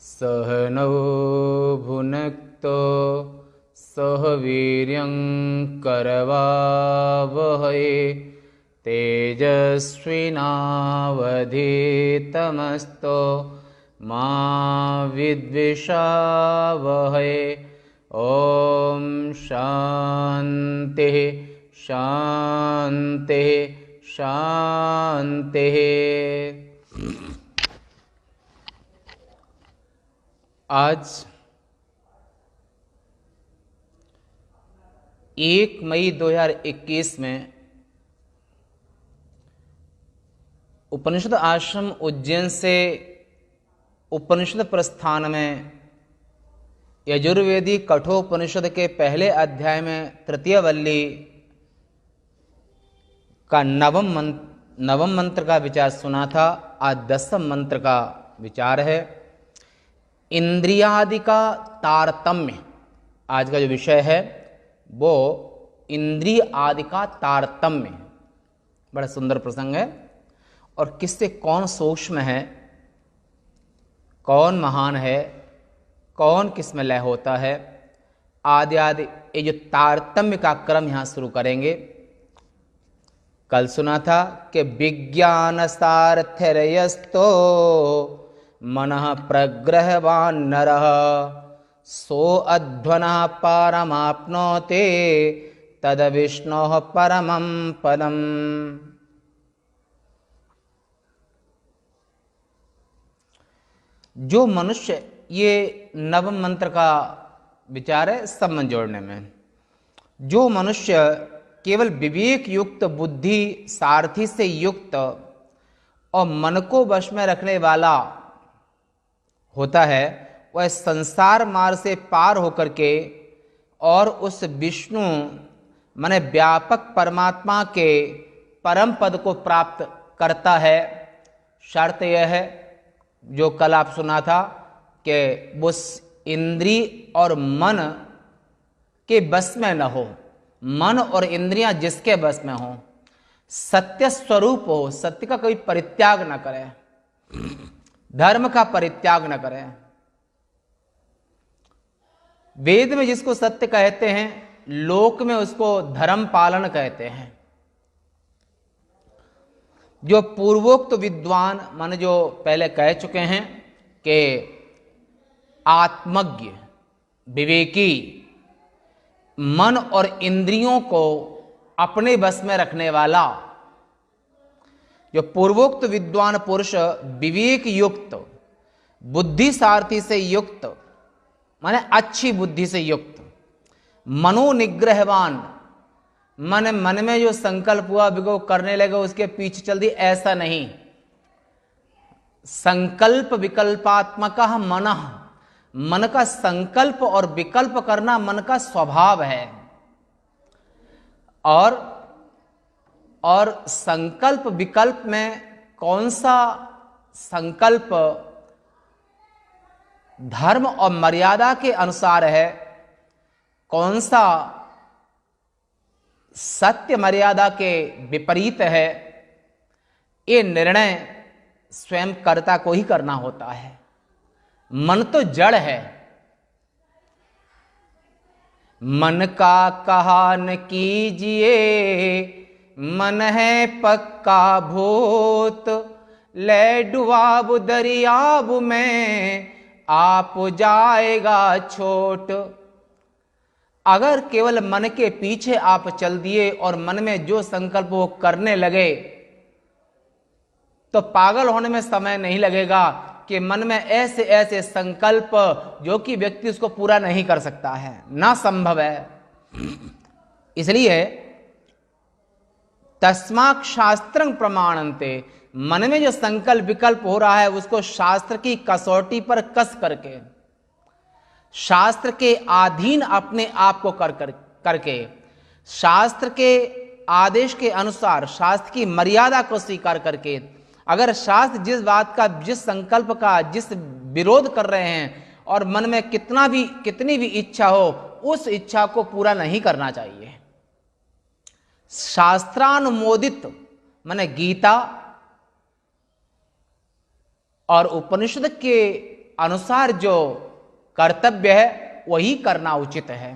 सह नौ भुनक्तो सह वीर्यं करवावहै तेजस्विनावधीतमस्तु मा विद्विषावहै। ओम शांति शांति शांति। आज 1 मई 2021 में उपनिषद आश्रम उज्जैन से उपनिषद प्रस्थान में यजुर्वेदी कठोपनिषद के पहले अध्याय में तृतीय वल्ली का नवम मंत्र का विचार सुना था। आज 10वें मंत्र का विचार है इंद्रियादि का तारतम्य। आज का जो विषय है वो इंद्रिय आदि का तारतम्य। बड़ा सुंदर प्रसंग है और किससे कौन सूक्ष्म है, कौन महान है, कौन किस में लय होता है, आदि आदि ये जो तारतम्य का क्रम यहाँ शुरू करेंगे। कल सुना था कि विज्ञान सारथ्यरयस्तो मनः प्रग्रहवान् नरः सो अध्वनः पारमाप्नोति तद विष्णोः परमं पदम्। जो मनुष्य, ये नवम मंत्र का विचार है संबंध जोड़ने में, जो मनुष्य केवल विवेक युक्त बुद्धि सारथी से युक्त और मन को वश में रखने वाला होता है, वह संसार मार्ग से पार होकर के और उस विष्णु माने व्यापक परमात्मा के परम पद को प्राप्त करता है। शर्त यह है जो कल आप सुना था कि वो इंद्रिय और मन के बस में न हो, मन और इंद्रियां जिसके बस में हो, सत्य स्वरूप हो, सत्य का कोई परित्याग न करे, धर्म का परित्याग न करे। वेद में जिसको सत्य कहते हैं, लोक में उसको धर्म पालन कहते हैं। जो पूर्वोक्त विद्वान मन जो पहले कह चुके हैं कि आत्मज्ञ विवेकी मन और इंद्रियों को अपने बस में रखने वाला, जो पूर्वोक्त विद्वान पुरुष विवेक युक्त बुद्धि सारथी से युक्त माने अच्छी बुद्धि से युक्त, मनोनिग्रहवान मन में जो संकल्प हुआ वो करने लगे, उसके पीछे चल दी, ऐसा नहीं। संकल्प विकल्पात्मक मन का संकल्प और विकल्प करना मन का स्वभाव है। और संकल्प विकल्प में कौन सा संकल्प धर्म और मर्यादा के अनुसार है, कौन सा सत्य मर्यादा के विपरीत है, ये निर्णय स्वयं कर्ता को ही करना होता है। मन तो जड़ है। मन का कहा न कीजिए, मन है पक्का भूत, ले डुबाब दरियाब में आप जाएगा छोट। अगर केवल मन के पीछे आप चल दिए और मन में जो संकल्प वो करने लगे, तो पागल होने में समय नहीं लगेगा कि मन में ऐसे ऐसे संकल्प जो कि व्यक्ति उसको पूरा नहीं कर सकता है, ना संभव है। इसलिए तस्मात् शास्त्रं प्रमाणन्ते, मन में जो संकल्प विकल्प हो रहा है उसको शास्त्र की कसौटी पर कस करके, शास्त्र के अधीन अपने आप को करके, शास्त्र के आदेश के अनुसार शास्त्र की मर्यादा को स्वीकार करके, अगर शास्त्र जिस बात का, जिस संकल्प का, जिस विरोध कर रहे हैं और मन में कितनी भी इच्छा हो, उस इच्छा को पूरा नहीं करना चाहिए। शास्त्रानुमोदित माने गीता, और उपनिषद के अनुसार जो कर्तव्य है वही करना उचित है।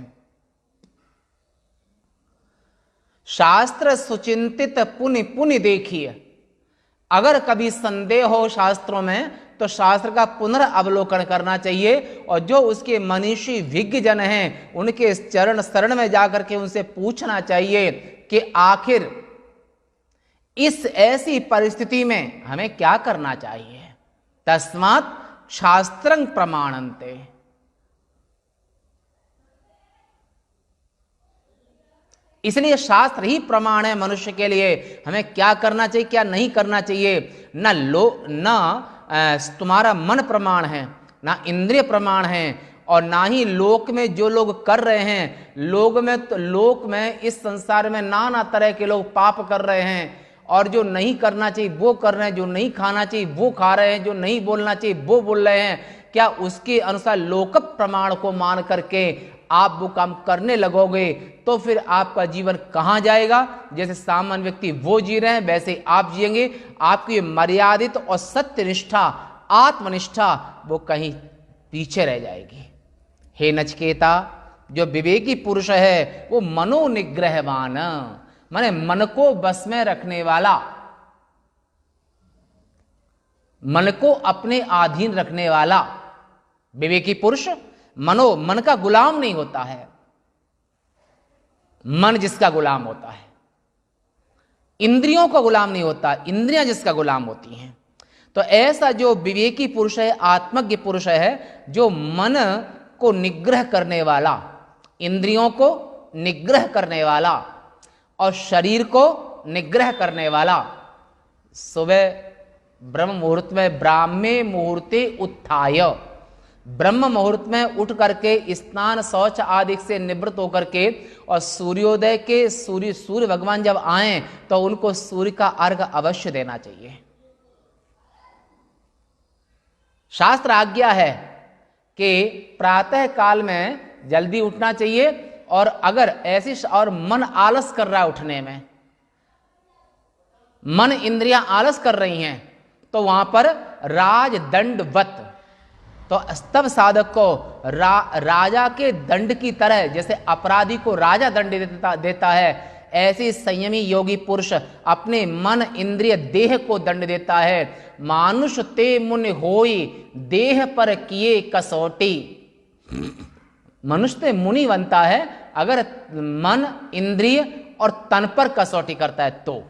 शास्त्र सुचिंतित पुनि पुनि देखिए। अगर कभी संदेह हो शास्त्रों में तो शास्त्र का पुनर्अवलोकन करना चाहिए, और जो उसके मनीषी विज्ञ जन हैं उनके चरण शरण में जाकर के उनसे पूछना चाहिए कि आखिर इस ऐसी परिस्थिति में हमें क्या करना चाहिए। तस्मात् शास्त्रं प्रमाणन्ते। इसलिए शास्त्र ही प्रमाण है मनुष्य के लिए, हमें क्या करना चाहिए क्या नहीं करना चाहिए। न तुम्हारा मन प्रमाण है, ना इंद्रिय प्रमाण है, और ना ही लोक में जो लोग कर रहे हैं। लोक में इस संसार में नाना तरह के लोग पाप कर रहे हैं, और जो नहीं करना चाहिए वो कर रहे हैं, जो नहीं खाना चाहिए वो खा रहे हैं, जो नहीं बोलना चाहिए वो बोल रहे हैं। क्या उसके अनुसार लोक प्रमाण को मान करके आप वो काम करने लगोगे तो फिर आपका जीवन कहाँ जाएगा। जैसे सामान्य व्यक्ति वो जी रहे हैं वैसे आप जिएंगे। आपकी मर्यादित और सत्यनिष्ठा आत्मनिष्ठा वो कहीं पीछे रह जाएगी। हे नचिकेता, जो विवेकी पुरुष है वो मनोनिग्रहवान, माने मन को बस में रखने वाला, मन को अपने अधीन रखने वाला विवेकी पुरुष मन का गुलाम नहीं होता है। मन जिसका गुलाम होता है, इंद्रियों का गुलाम नहीं होता, इंद्रियां जिसका गुलाम होती हैं। तो ऐसा जो विवेकी पुरुष है, आत्मज्ञ पुरुष है, जो मन को निग्रह करने वाला, इंद्रियों को निग्रह करने वाला और शरीर को निग्रह करने वाला, सुबह ब्रह्म मुहूर्त में ब्राह्मे मुहूर्ते उत्थाय, ब्रह्म मुहूर्त में उठ करके स्नान शौच आदि से निवृत्त होकर के और सूर्योदय के सूर्य भगवान जब आए तो उनको सूर्य का अर्घ अवश्य देना चाहिए। शास्त्र आज्ञा है कि प्रातः काल में जल्दी उठना चाहिए, और अगर ऐसी और मन आलस कर रहा है उठने में, मन इंद्रियां आलस कर रही हैं, तो वहां पर राजदंडवत, तो तब साधक को राजा के दंड की तरह, जैसे अपराधी को राजा दंड देता है, ऐसे संयमी योगी पुरुष अपने मन इंद्रिय देह को दंड देता है। मानुष ते मुनि होई देह पर किए कसौटी। मनुष्य ते मुनि बनता है अगर मन इंद्रिय और तन पर कसौटी करता है तो।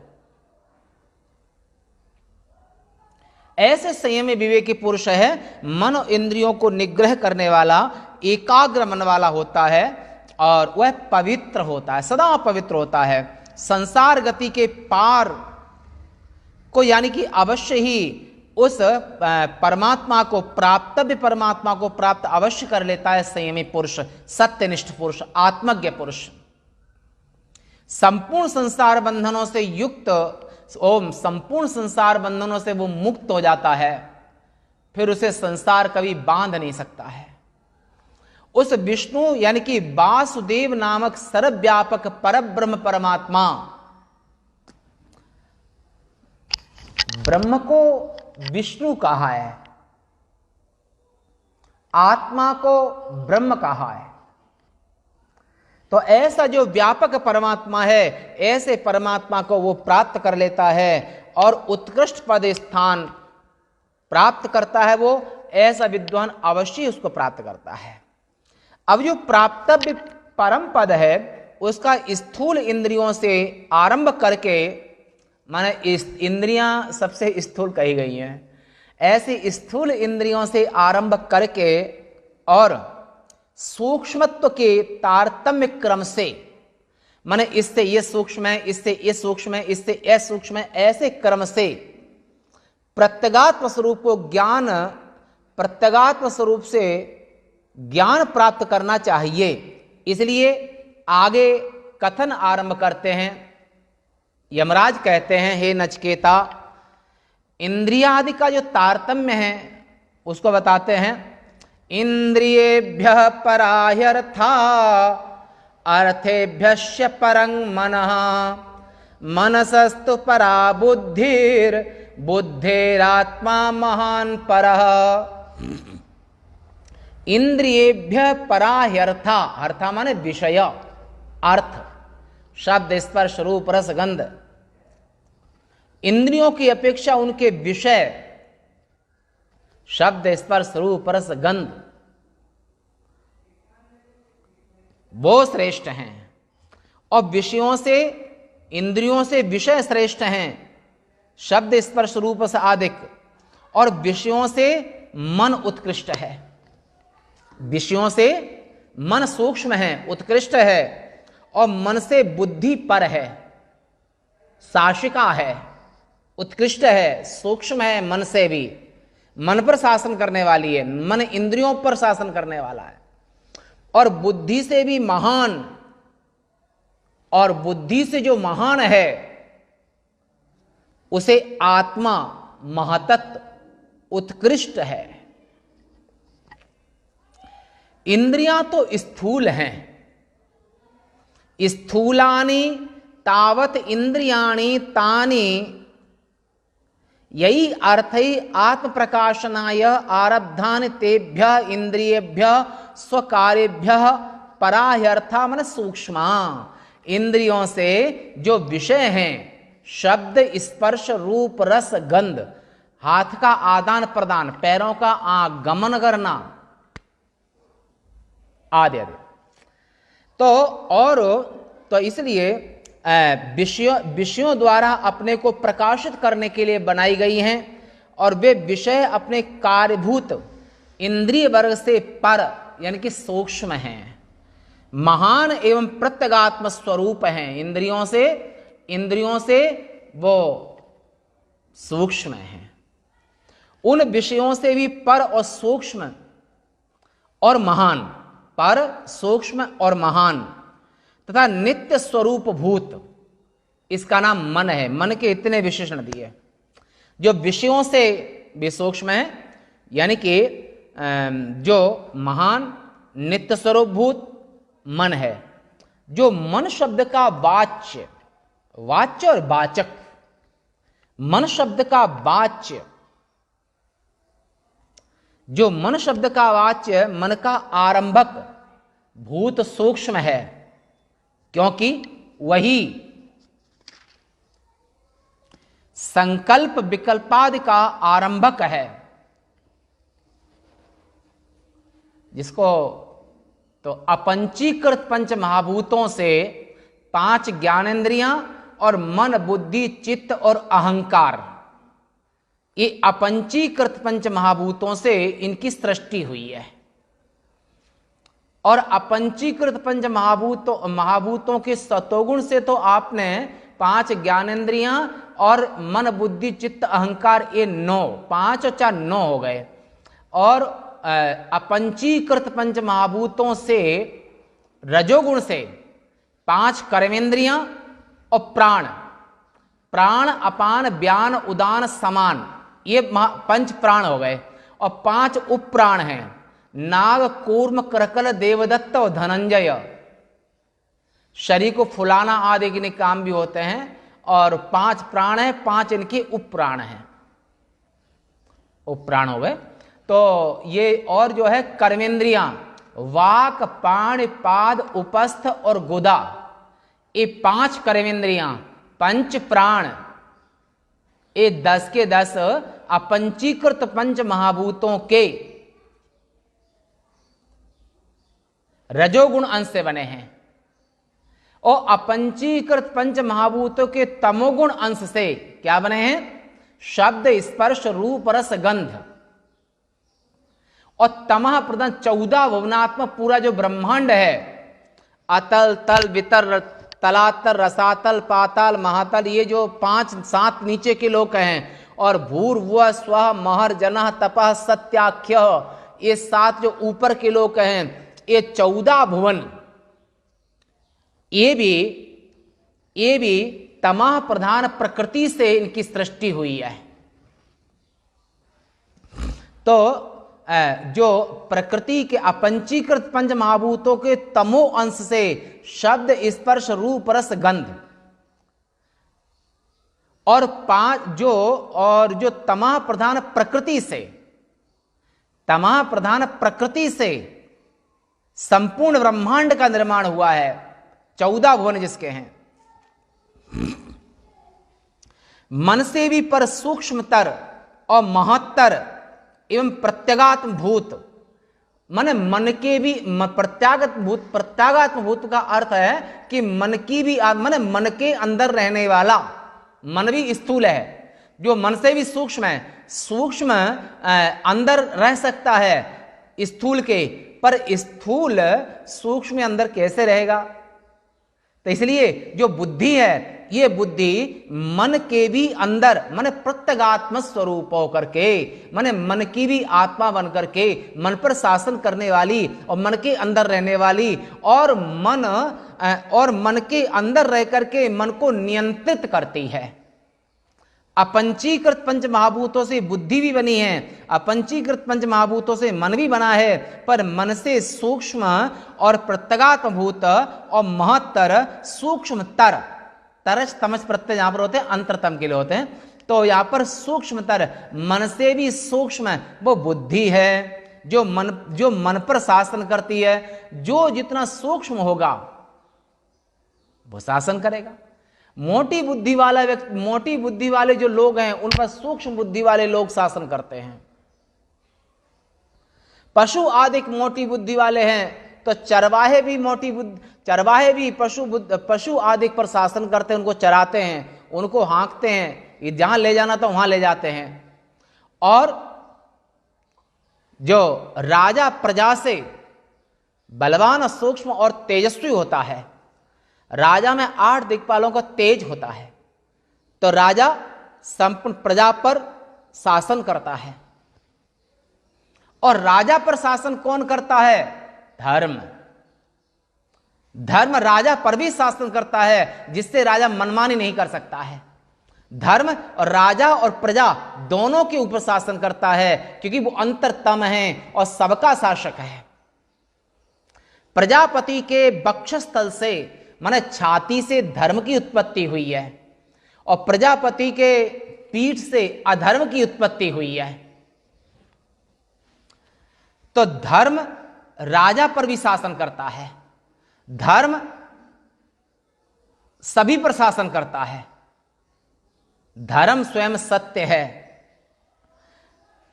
ऐसे संयमी विवेकी पुरुष है, मन और इंद्रियों को निग्रह करने वाला, एकाग्र मन वाला होता है, और वह पवित्र होता है, सदा पवित्र होता है। संसार गति के पार को यानी कि अवश्य ही उस परमात्मा को प्राप्त अवश्य कर लेता है संयमी पुरुष, सत्यनिष्ठ पुरुष, आत्मज्ञ पुरुष। संपूर्ण संसार बंधनों से युक्त, संपूर्ण संसार बंधनों से वो मुक्त हो जाता है, फिर उसे संसार कभी बांध नहीं सकता है। उस विष्णु यानी कि वासुदेव नामक सर्वव्यापक परब्रह्म परमात्मा, ब्रह्म को विष्णु कहा है, आत्मा को ब्रह्म कहा है। तो ऐसा जो व्यापक परमात्मा है, ऐसे परमात्मा को वो प्राप्त कर लेता है और उत्कृष्ट पद स्थान प्राप्त करता है। वो ऐसा विद्वान अवश्य उसको प्राप्त करता है। अब जो प्राप्तव्य परम पद है उसका स्थूल इंद्रियों से आरंभ करके, माने इंद्रियां सबसे स्थूल कही गई हैं, ऐसे स्थूल इंद्रियों से आरंभ करके और सूक्ष्मत्व के तारतम्य क्रम से, माने इससे ये सूक्ष्म है, इससे ये सूक्ष्म है, इससे ये सूक्ष्म है, ऐसे क्रम से प्रत्यगात्म स्वरूप को ज्ञान, प्रत्यगात्म स्वरूप से ज्ञान प्राप्त करना चाहिए। इसलिए आगे कथन आरंभ करते हैं। यमराज कहते हैं, हे नचिकेता, इंद्रियादि का जो तारतम्य है उसको बताते हैं। इंद्रियेभ्यः पराह्यर्था अर्थेभ्यश्च परं मनः, मनसस्तु परा बुद्धिर बुद्धेरात्मा महान परः। इंद्रियेभ्य परा ह्यर्था, अर्था माने विषय, अर्थ, शब्द स्पर्श रूप रस गंध, इंद्रियों की अपेक्षा उनके विषय शब्द स्पर्श रूप रस गंध वो श्रेष्ठ हैं, और विषयों से, इंद्रियों से विषय श्रेष्ठ हैं, शब्द स्पर्श रूप से अधिक, और विषयों से मन उत्कृष्ट है। विषयों से मन सूक्ष्म है, उत्कृष्ट है, और मन से बुद्धि पर है, शासिका है, उत्कृष्ट है, सूक्ष्म है, मन से भी, मन पर शासन करने वाली है, मन इंद्रियों पर शासन करने वाला है, और बुद्धि से भी महान, और बुद्धि से जो महान है उसे आत्मा महतत्व उत्कृष्ट है। इंद्रियां तो स्थूल हैं, स्थूलानि तावत इंद्रियाणि तानि, यही अर्थ ही आत्म प्रकाशनाय आरब्धानि तेभ्य इंद्रियेभ्य स्वकार्येभ्य पराह्यर्था मन सूक्ष्मा। इंद्रियों से जो विषय हैं, शब्द स्पर्श रूप रस गंध, हाथ का आदान प्रदान, पैरों का आगमन करना आदि आदि, तो इसलिए विषयों द्वारा अपने को प्रकाशित करने के लिए बनाई गई हैं, और वे विषय अपने कार्यभूत इंद्रिय वर्ग से पर यानी कि सूक्ष्म हैं, महान एवं प्रत्यगात्म स्वरूप हैं। इंद्रियों से वो सूक्ष्म हैं, उन विषयों से भी पर और सूक्ष्म और महान, पर सूक्ष्म और महान तथा नित्य स्वरूप भूत, इसका नाम मन है। मन के इतने विशेषण दिए, जो विषयों से भी सूक्ष्म है, यानी कि जो महान नित्य स्वरूप भूत मन है, जो मन शब्द का वाच्य और वाचक, मन शब्द का वाच्य, जो मन शब्द का वाच्य मन का आरंभक भूत सूक्ष्म है, क्योंकि वही संकल्प विकल्पादि का आरंभक है, जिसको तो अपंचीकृत पंच महाभूतों से 5 ज्ञानेंद्रियां और मन बुद्धि चित्त और अहंकार, ये अपंचीकृत पंच महाभूतों से इनकी सृष्टि हुई है। और अपंचीकृत पंच महाभूतों के सतोगुण से तो आपने 5 ज्ञानेंद्रियां और मन बुद्धि चित्त अहंकार, ये 9, 5 और 4 9 हो गए। और अपंचीकृत पंच महाभूतों से रजोगुण से 5 कर्मेंद्रियां और प्राण अपान व्यान उदान समान, ये 5 प्राण हो गए, और 5 उपप्राण हैं, नाग कूर्म करकल देवदत्त और धनंजय, शरीर को फुलाना आदि के काम भी होते हैं, और 5 प्राण है, 5 इनके उपप्राण हैं, उपप्राण हो गए। तो ये और जो है कर्मेंद्रियां, वाक पाण पाद उपस्थ और गुदा, ये 5 कर्मेंद्रियां, 5 प्राण, ये 10 के 10 अपंचीकृत पंच महाभूतों के रजोगुण अंश से बने हैं, और अपंचीकृत पंच महाभूतों के तमोगुण अंश से क्या बने हैं? शब्द स्पर्श रूप रस गंध। और तमह प्रधान 14 भुवनात्मक पूरा जो ब्रह्मांड है, अतल तल वितर तलातल रसातल पाताल महातल, ये जो 5-7 नीचे के लोक हैं, और भूर्भुव स्व महर जनः तपः सत्याख्य, ये 7 जो ऊपर के लोक हैं, ये 14 भुवन, ये भी तमह प्रधान प्रकृति से इनकी सृष्टि हुई है। तो जो प्रकृति के अपंचीकृत पंच महाभूतों के तमो अंश से शब्द स्पर्श रूप रस गंध, और जो तमह प्रधान प्रकृति से संपूर्ण ब्रह्मांड का निर्माण हुआ है, 14 भुवन जिसके हैं, मन से भी पर सूक्ष्मतर और महत्तर एवं प्रत्यगात्म भूत, माने मन के भी प्रत्यागात्म भूत का अर्थ है कि मन की भी माने मन के अंदर रहने वाला, मन भी स्थूल है, जो मन से भी सूक्ष्म है, सूक्ष्म अंदर रह सकता है स्थूल के, पर स्थूल सूक्ष्म में अंदर कैसे रहेगा? तो इसलिए जो बुद्धि है, ये बुद्धि मन के भी अंदर, माने प्रत्यगात्म स्वरूप होकर के, माने मन की भी आत्मा बन करके मन पर शासन करने वाली और मन के अंदर रहने वाली, और मन के अंदर रह करके मन को नियंत्रित करती है। अपंचीकृत पंच महाभूतों से बुद्धि भी बनी है, अपंचीकृत पंच महाभूतों से मन भी बना है, पर मन से सूक्ष्म और प्रत्यगात्म भूत और महत्तर सूक्ष्मतर, तरस तमस प्रत्यय यहां पर होते हैं, अंतरतम के लिए होते हैं, तो यहां पर सूक्ष्मतर, मन से भी सूक्ष्म वो बुद्धि है, जो मन पर शासन करती है। जो जितना सूक्ष्म होगा वो शासन करेगा। मोटी बुद्धि वाले जो लोग हैं उन पर सूक्ष्म बुद्धि वाले लोग शासन करते हैं। पशु आदि मोटी बुद्धि वाले हैं तो चरवाहे भी पशु आदि पर शासन करते हैं, उनको चराते हैं, उनको हाँकते हैं, ये जहां ले जाना तो वहां ले जाते हैं। और जो राजा प्रजा से बलवान, सूक्ष्म और तेजस्वी होता है, राजा में 8 दिक्पालों का तेज होता है, तो राजा संपूर्ण प्रजा पर शासन करता है। और राजा पर शासन कौन करता है? धर्म राजा पर भी शासन करता है, जिससे राजा मनमानी नहीं कर सकता है। धर्म और राजा और प्रजा दोनों के ऊपर शासन करता है, क्योंकि वो अंतरतम है और सबका शासक है। प्रजापति के वक्षस्थल से, माने छाती से धर्म की उत्पत्ति हुई है, और प्रजापति के पीठ से अधर्म की उत्पत्ति हुई है। तो धर्म राजा पर भी शासन करता है, धर्म सभी पर शासन करता है। धर्म स्वयं सत्य है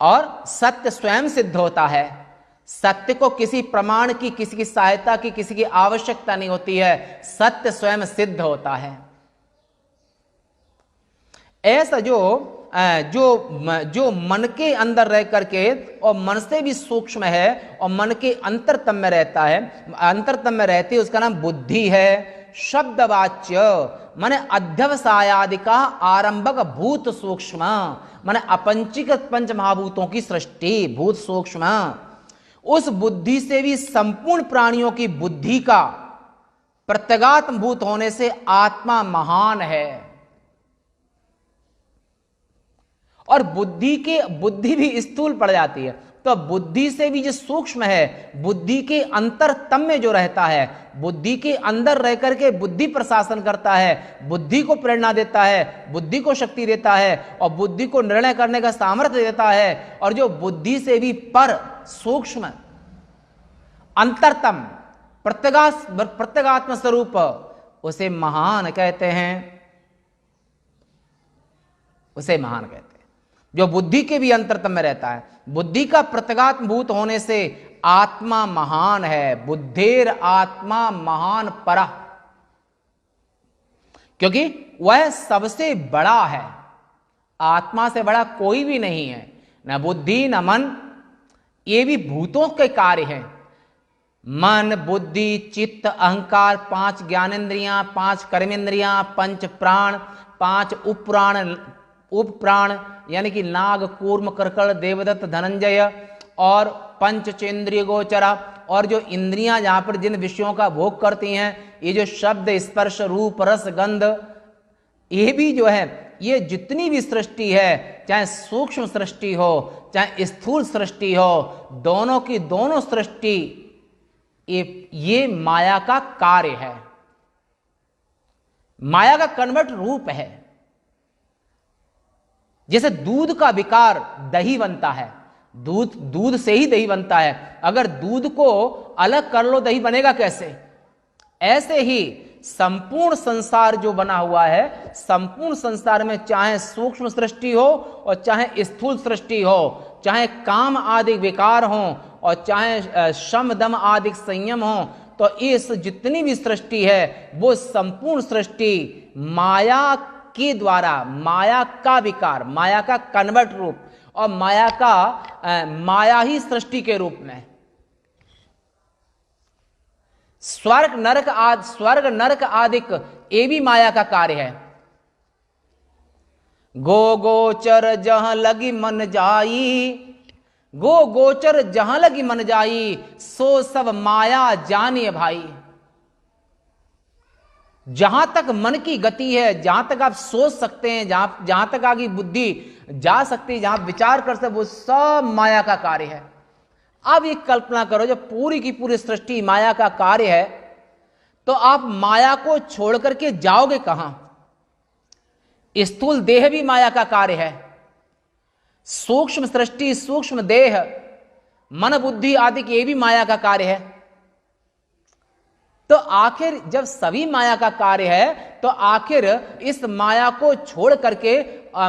और सत्य स्वयं सिद्ध होता है। सत्य को किसी प्रमाण की, किसी की सहायता की, किसी की आवश्यकता नहीं होती है, सत्य स्वयं सिद्ध होता है। ऐसा जो मन के अंदर रह करके और मन से भी सूक्ष्म है और मन के अंतरतम में रहता है, अंतरतम में रहती है, उसका नाम बुद्धि है। शब्दवाच्य माने अध्यवसायादि का आरंभक भूत सूक्ष्म, माने अपंचीकृत पंच महाभूतों की सृष्टि, भूत सूक्ष्म। उस बुद्धि से भी संपूर्ण प्राणियों की बुद्धि का प्रत्यगात्म भूत होने से आत्मा महान है। और बुद्धि भी स्थूल पड़ जाती है, तो बुद्धि से भी जो सूक्ष्म है, बुद्धि के अंतरतम में जो रहता है, बुद्धि के अंदर रह करके बुद्धि पर शासन करता है, बुद्धि को प्रेरणा देता है, बुद्धि को शक्ति देता है और बुद्धि को निर्णय करने का सामर्थ्य देता है। और जो बुद्धि से भी पर सूक्ष्म अंतरतम प्रत्यगात्म स्वरूप, उसे महान कहते हैं, उसे महान कहते हैं। जो बुद्धि के भी अंतरतम में रहता है, बुद्धि का प्रत्यगात्म भूत होने से आत्मा महान है। बुद्धेर आत्मा महान परा, क्योंकि वह सबसे बड़ा है। आत्मा से बड़ा कोई भी नहीं है, न बुद्धि न मन, ये भी भूतों के कार्य हैं। मन, बुद्धि, चित्त, अहंकार, 5 ज्ञानेंद्रियां, 5 कर्मेंद्रियां, 5 प्राण, 5 उपप्राण यानी कि नाग, कूर्म, कर्कड़, देवदत्त, धनंजय, और 5 चेंद्रिय गोचरा, और जो इंद्रियां जहां पर जिन विषयों का भोग करती हैं, ये जो शब्द, स्पर्श, रूप, रस, गंध, ये भी जो है, ये जितनी भी सृष्टि है, चाहे सूक्ष्म सृष्टि हो चाहे स्थूल सृष्टि हो, दोनों की दोनों सृष्टि ये माया का कार्य है, माया का कन्वर्ट रूप है। जैसे दूध का विकार दही बनता है, दूध से ही दही बनता है, अगर दूध को अलग कर लो दही बनेगा कैसे? ऐसे ही संपूर्ण संसार जो बना हुआ है, संपूर्ण संसार में चाहे सूक्ष्म सृष्टि हो और चाहे स्थूल सृष्टि हो, चाहे काम आदि विकार हो और चाहे शम दम आदि संयम हो, तो इस जितनी भी सृष्टि है वो संपूर्ण सृष्टि माया के द्वारा, माया का विकार, माया का कन्वर्ट रूप और माया ही सृष्टि के रूप में स्वर्ग नरक आदिक ये भी माया का कार्य है। गो गोचर जहां लगी मन जाई, गो गोचर जहां लगी मन जाई, सो सब माया जानिए भाई। जहां तक मन की गति है, जहां तक आप सोच सकते हैं, जहां तक आपकी बुद्धि जा सकती है, जहां विचार कर सकते, वो सब माया का कार्य है। अब ये कल्पना करो जब पूरी की पूरी सृष्टि माया का कार्य है, तो आप माया को छोड़ करके जाओगे कहां? स्थूल देह भी माया का कार्य है, सूक्ष्म सृष्टि, सूक्ष्म देह, मन बुद्धि आदि ये भी माया का कार्य है। तो आखिर जब सभी माया का कार्य है, तो आखिर इस माया को छोड़ करके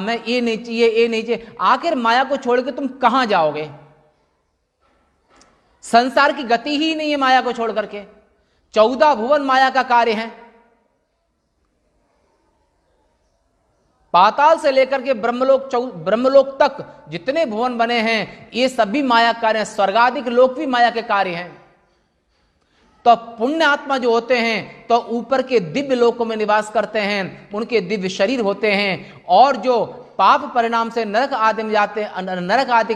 मैं ये नहीं चाहिए, आखिर माया को छोड़ के तुम कहां जाओगे? संसार की गति ही नहीं है माया को छोड़ करके। 14 भुवन माया का कार्य है, पाताल से लेकर के ब्रह्मलोक तक जितने भुवन बने हैं ये सभी माया कार्य हैं, स्वर्गादिक लोक भी माया के कार्य हैं। तो पुण्य आत्मा जो होते हैं तो ऊपर के दिव्य लोकों में निवास करते हैं, उनके दिव्य शरीर होते हैं, और जो पाप परिणाम से नरक आदि में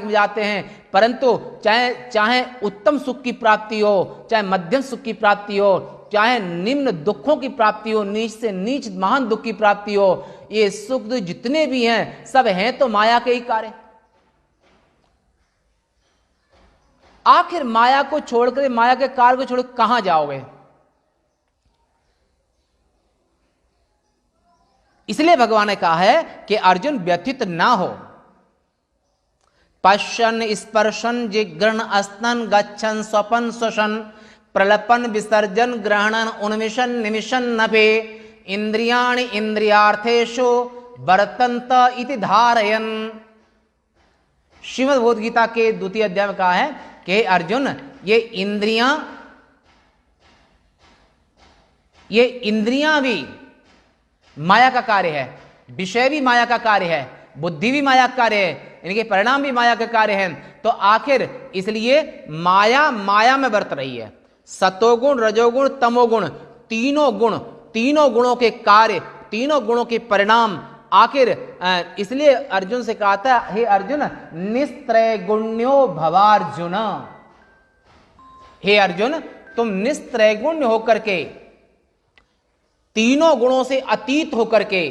जाते हैं, परंतु चाहे उत्तम सुख की प्राप्ति हो, चाहे मध्यम सुख की प्राप्ति हो, चाहे निम्न दुखों की प्राप्ति हो, नीच से नीच महान दुख की प्राप्ति हो, ये सुख दुख जितने भी हैं सब हैं तो माया के ही कार्य। आखिर माया को छोड़कर, माया के कार्य को छोड़कर कहां जाओगे? इसलिए भगवान ने कहा है कि अर्जुन व्यथित ना हो। पश्यन स्पर्शन जिग्रहण अस्तन गच्छन स्वपन श्वसन प्रलपन विसर्जन ग्रहणन उन्मिशन निमिशन नभे इंद्रियाणि इंद्रियार्थेषु वर्तन्त इति धारयन। श्रीमद् भगवद गीता के 2 अध्याय में कहा है कि अर्जुन ये इंद्रियां भी माया का कार्य है, विषय भी माया का कार्य है, बुद्धि भी माया का कार्य है, इनके परिणाम भी माया के कार्य हैं। तो आखिर इसलिए माया में बरत रही है। सतोगुण, रजोगुण, तमोगुण, तीनों गुणों के कार्य, तीनों गुणों के परिणाम आखिर इसलिए अर्जुन से कहा था, हे अर्जुन निस्त्रैगुण्यो भवार्जुन, हे अर्जुन तुम निस्त्रैगुण्य होकर के, तीनों गुणों से अतीत होकर के,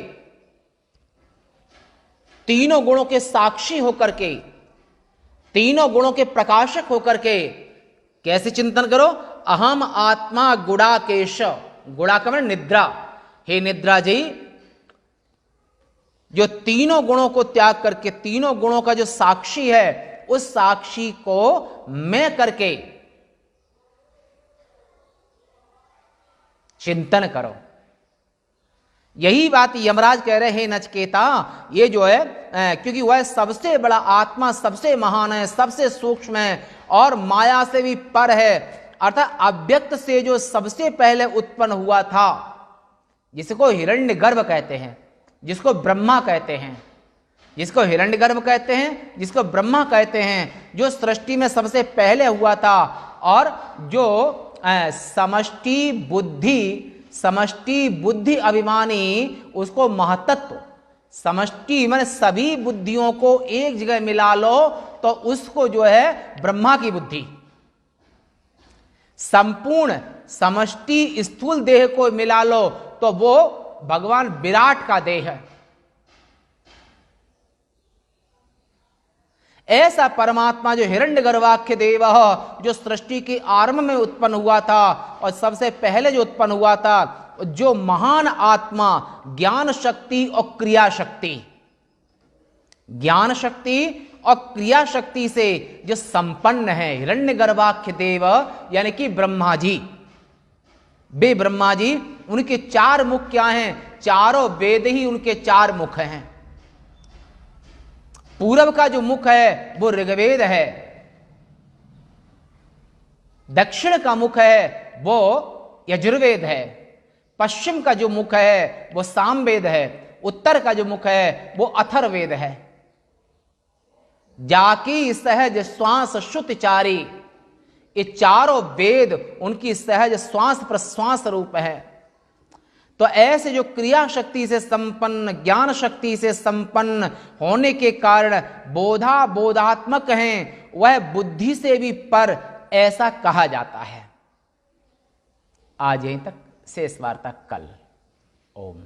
तीनों गुणों के साक्षी होकर के, तीनों गुणों के प्रकाशक होकर के कैसे चिंतन करो? अहम आत्मा गुड़ाकेश, गुड़ा का मतलब निद्रा, हे निद्रा जी जो तीनों गुणों को त्याग करके, तीनों गुणों का जो साक्षी है उस साक्षी को मैं करके चिंतन करो। यही बात यमराज कह रहे हैं नचिकेता, ये जो है क्योंकि वह सबसे बड़ा आत्मा, सबसे महान है, सबसे सूक्ष्म है और माया से भी पर है, अर्थात अव्यक्त से जो सबसे पहले उत्पन्न हुआ था, जिसको हिरण्यगर्भ कहते हैं, जिसको ब्रह्मा कहते हैं, जिसको हिरण्यगर्भ कहते हैं, जिसको ब्रह्मा कहते हैं, जो सृष्टि में सबसे पहले हुआ था और जो समष्टि बुद्धि अभिमानी, उसको महतत्व, समष्टि माने सभी बुद्धियों को एक जगह मिला लो तो उसको जो है ब्रह्मा की बुद्धि, संपूर्ण समष्टि स्थूल देह को मिला लो तो वो भगवान विराट का देह है। ऐसा परमात्मा जो हिरण्यगर्भाख्य देव, जो सृष्टि के आरंभ में उत्पन्न हुआ था और सबसे पहले जो उत्पन्न हुआ था, जो महान आत्मा ज्ञान शक्ति और क्रिया शक्ति, ज्ञान शक्ति और क्रिया शक्ति से जो संपन्न है। हिरण्यगर्भाख्य देव यानी कि ब्रह्मा जी, वे ब्रह्मा जी, उनके चार मुख क्या हैं? चारों वेद ही उनके चार मुख हैं। पूरब का जो मुख है वो ऋग्वेद है, दक्षिण का मुख है वो यजुर्वेद है, पश्चिम का जो मुख है वो सामवेद है, उत्तर का जो मुख है वो अथर्ववेद है। जाकी सहज श्वास श्रुतिचारी, ये चारों वेद उनकी सहज श्वास प्रश्वास रूप है। तो ऐसे जो क्रिया शक्ति से संपन्न, ज्ञान शक्ति से संपन्न होने के कारण बोधात्मक हैं, वह बुद्धि से भी पर ऐसा कहा जाता है। आज यहीं तक, शेष वार्ता कल। ओम।